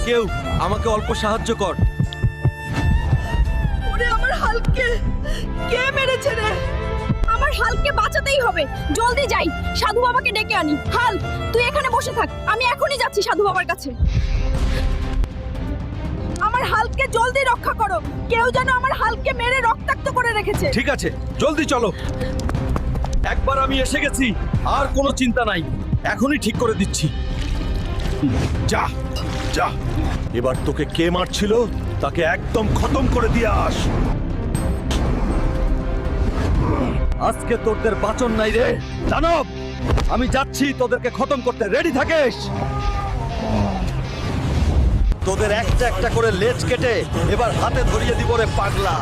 কেউ আমাকে অল্প সাহায্য কর। ওরে আমার হালকে কে মেরেছে রে? আমার হালকে বাঁচাতেই হবে, জলদি যাই, সাধু বাবাকে ডেকে আনি। হাল, তুই এখানে বসে থাক, আমি এখনই যাচ্ছি সাধু বাবার কাছে। আমার হালকে জলদি রক্ষা করো, কেউ যেন আমার হালকে মেরে রক্তাক্ত করে রেখেছে। ঠিক আছে, জলদি চলো। একবার আমি এসে গেছি, আর কোনো চিন্তা নাই, এখনই ঠিক করে দিচ্ছি। যা যা, এবার তোকে কে মারছিল তাকে একদম খতম করে দিয়ে আস। আজকে তোদের বাঁচন নাই রে দানব। আমি যাচ্ছি তোদেরকে খতম করতে, রেডি থাকিস। তোদের একটা একটা করে লেজ কেটে এবার হাতে ধরিয়ে দিব রে পাগলা।